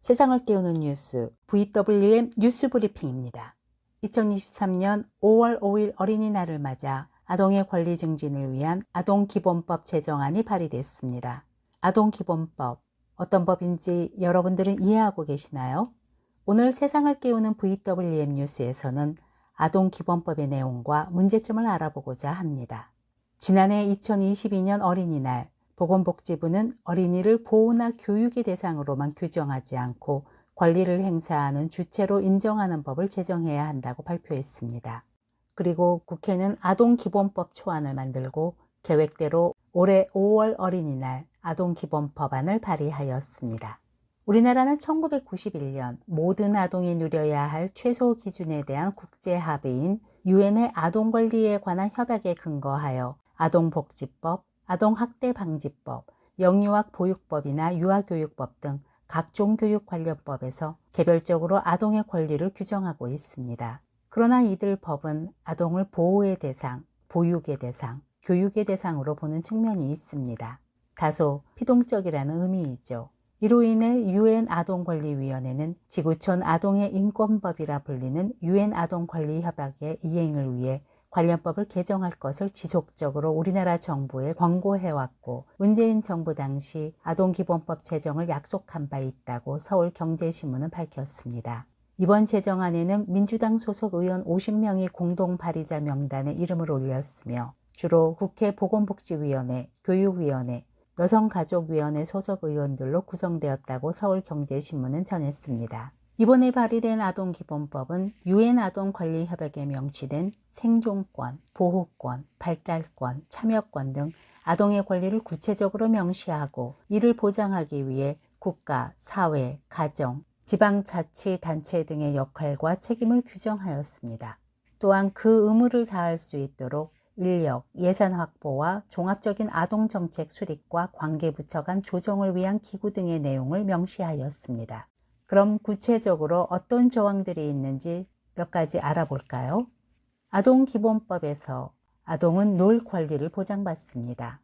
세상을 깨우는 뉴스 VWM 뉴스 브리핑입니다. 2023년 5월 5일 어린이날을 맞아 아동의 권리 증진을 위한 아동기본법 제정안이 발의됐습니다. 아동기본법, 어떤 법인지 여러분들은 이해하고 계시나요? 오늘 세상을 깨우는 VWM 뉴스에서는 아동기본법의 내용과 문제점을 알아보고자 합니다. 지난해 2022년 어린이날, 보건복지부는 어린이를 보호나 교육의 대상으로만 규정하지 않고 권리를 행사하는 주체로 인정하는 법을 제정해야 한다고 발표했습니다. 그리고 국회는 아동기본법 초안을 만들고 계획대로 올해 5월 어린이날 아동기본법안을 발의하였습니다. 우리나라는 1991년 모든 아동이 누려야 할 최소 기준에 대한 국제합의인 유엔의 아동권리에 관한 협약에 근거하여 아동복지법, 아동학대방지법, 영유아 보육법이나 유아교육법 등 각종 교육 관련법에서 개별적으로 아동의 권리를 규정하고 있습니다. 그러나 이들 법은 아동을 보호의 대상, 보육의 대상, 교육의 대상으로 보는 측면이 있습니다. 다소 피동적이라는 의미이죠. 이로 인해 유엔 아동권리위원회는 지구촌 아동의 인권법이라 불리는 유엔 아동권리협약의 이행을 위해 관련법을 개정할 것을 지속적으로 우리나라 정부에 권고해왔고 문재인 정부 당시 아동기본법 제정을 약속한 바 있다고 서울경제신문은 밝혔습니다. 이번 제정안에는 민주당 소속 의원 50명이 공동 발의자 명단에 이름을 올렸으며 주로 국회 보건복지위원회, 교육위원회, 여성가족위원회 소속 의원들로 구성되었다고 서울경제신문은 전했습니다. 이번에 발의된 아동기본법은 유엔 아동권리협약에 명시된 생존권, 보호권, 발달권, 참여권 등 아동의 권리를 구체적으로 명시하고 이를 보장하기 위해 국가, 사회, 가정, 지방자치단체 등의 역할과 책임을 규정하였습니다. 또한 그 의무를 다할 수 있도록 인력, 예산 확보와 종합적인 아동정책 수립과 관계부처 간 조정을 위한 기구 등의 내용을 명시하였습니다. 그럼 구체적으로 어떤 조항들이 있는지 몇 가지 알아볼까요? 아동기본법에서 아동은 놀 권리를 보장받습니다.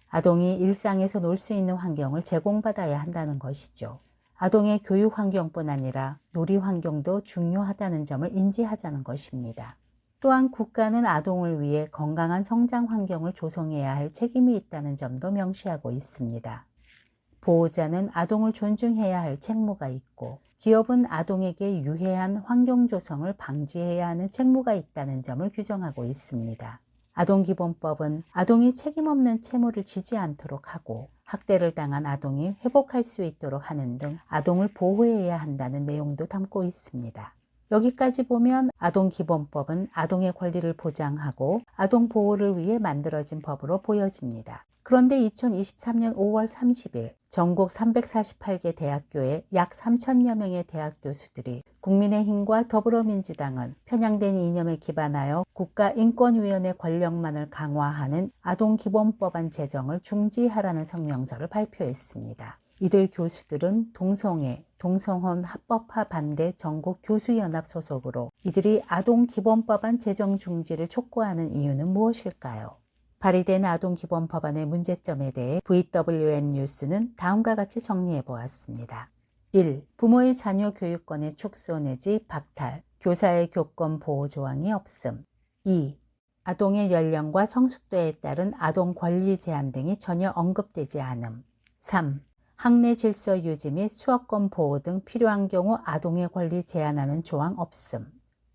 아동이 일상에서 놀 수 있는 환경을 제공받아야 한다는 것이죠. 아동의 교육 환경뿐 아니라 놀이 환경도 중요하다는 점을 인지하자는 것입니다. 또한 국가는 아동을 위해 건강한 성장 환경을 조성해야 할 책임이 있다는 점도 명시하고 있습니다. 보호자는 아동을 존중해야 할 책무가 있고 기업은 아동에게 유해한 환경 조성을 방지해야 하는 책무가 있다는 점을 규정하고 있습니다. 아동기본법은 아동이 책임 없는 채무를 지지 않도록 하고 학대를 당한 아동이 회복할 수 있도록 하는 등 아동을 보호해야 한다는 내용도 담고 있습니다. 여기까지 보면 아동기본법은 아동의 권리를 보장하고 아동 보호를 위해 만들어진 법으로 보여집니다. 그런데 2023년 5월 30일 전국 348개 대학교의 약 3천여 명의 대학 교수들이 국민의힘과 더불어민주당은 편향된 이념에 기반하여 국가인권위원회 권력만을 강화하는 아동기본법안 제정을 중지하라는 성명서를 발표했습니다. 이들 교수들은 동성애, 동성혼 합법화 반대 전국 교수연합 소속으로 이들이 아동기본법안 제정 중지를 촉구하는 이유는 무엇일까요? 발의된 아동기본법안의 문제점에 대해 VWM 뉴스는 다음과 같이 정리해 보았습니다. 1. 부모의 자녀 교육권의 축소 내지 박탈, 교사의 교권 보호 조항이 없음. 2. 아동의 연령과 성숙도에 따른 아동 권리 제한 등이 전혀 언급되지 않음. 3. 학내 질서 유지 및 수업권 보호 등 필요한 경우 아동의 권리 제한하는 조항 없음.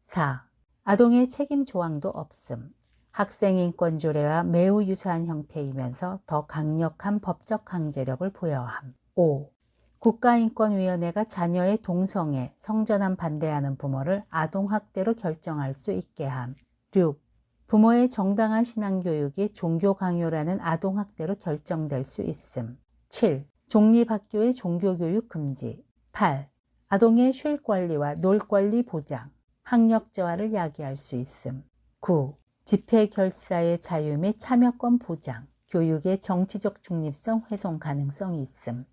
4. 아동의 책임 조항도 없음. 학생인권조례와 매우 유사한 형태이면서 더 강력한 법적 강제력을 부여함. 5. 국가인권위원회가 자녀의 동성애, 성전환 반대하는 부모를 아동학대로 결정할 수 있게 함. 6. 부모의 정당한 신앙교육이 종교 강요라는 아동학대로 결정될 수 있음. 7. 종립학교의 종교교육 금지. 8. 아동의 쉴 권리와 놀 권리 보장, 학력 저하를 야기할 수 있음. 9. 집회 결사의 자유 및 참여권 보장, 교육의 정치적 중립성 훼손 가능성이 있음.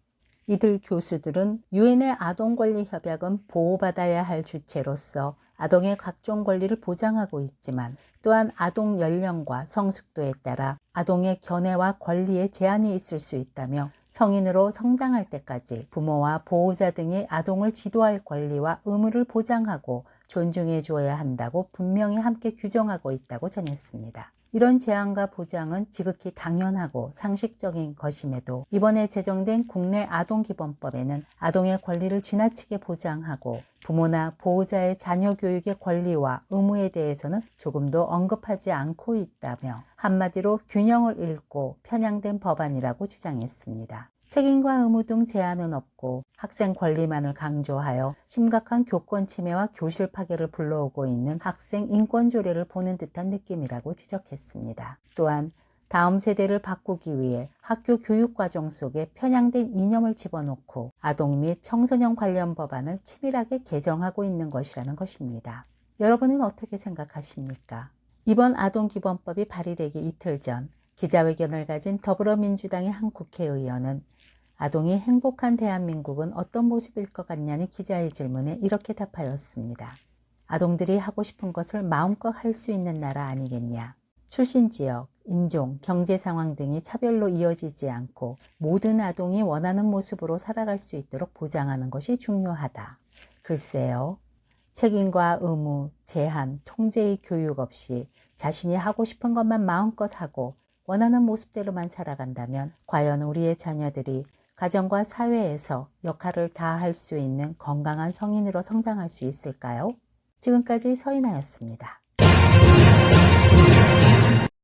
이들 교수들은 유엔의 아동권리협약은 보호받아야 할 주체로서 아동의 각종 권리를 보장하고 있지만 또한 아동 연령과 성숙도에 따라 아동의 견해와 권리에 제한이 있을 수 있다며 성인으로 성장할 때까지 부모와 보호자 등이 아동을 지도할 권리와 의무를 보장하고 존중해 줘야 한다고 분명히 함께 규정하고 있다고 전했습니다. 이런 제한과 보장은 지극히 당연하고 상식적인 것임에도 이번에 제정된 국내 아동기본법에는 아동의 권리를 지나치게 보장하고 부모나 보호자의 자녀 교육의 권리와 의무에 대해서는 조금도 언급하지 않고 있다며 한마디로 균형을 잃고 편향된 법안이라고 주장했습니다. 책임과 의무 등 제한은 없고 학생 권리만을 강조하여 심각한 교권 침해와 교실 파괴를 불러오고 있는 학생 인권 조례를 보는 듯한 느낌이라고 지적했습니다. 또한 다음 세대를 바꾸기 위해 학교 교육과정 속에 편향된 이념을 집어넣고 아동 및 청소년 관련 법안을 치밀하게 개정하고 있는 것이라는 것입니다. 여러분은 어떻게 생각하십니까? 이번 아동기본법이 발의되기 이틀 전 기자회견을 가진 더불어민주당의 한 국회의원은 아동이 행복한 대한민국은 어떤 모습일 것 같냐는 기자의 질문에 이렇게 답하였습니다. 아동들이 하고 싶은 것을 마음껏 할 수 있는 나라 아니겠냐. 출신 지역, 인종, 경제 상황 등이 차별로 이어지지 않고 모든 아동이 원하는 모습으로 살아갈 수 있도록 보장하는 것이 중요하다. 글쎄요. 책임과 의무, 제한, 통제의 교육 없이 자신이 하고 싶은 것만 마음껏 하고 원하는 모습대로만 살아간다면 과연 우리의 자녀들이 가정과 사회에서 역할을 다할 수 있는 건강한 성인으로 성장할 수 있을까요? 지금까지 서인아였습니다.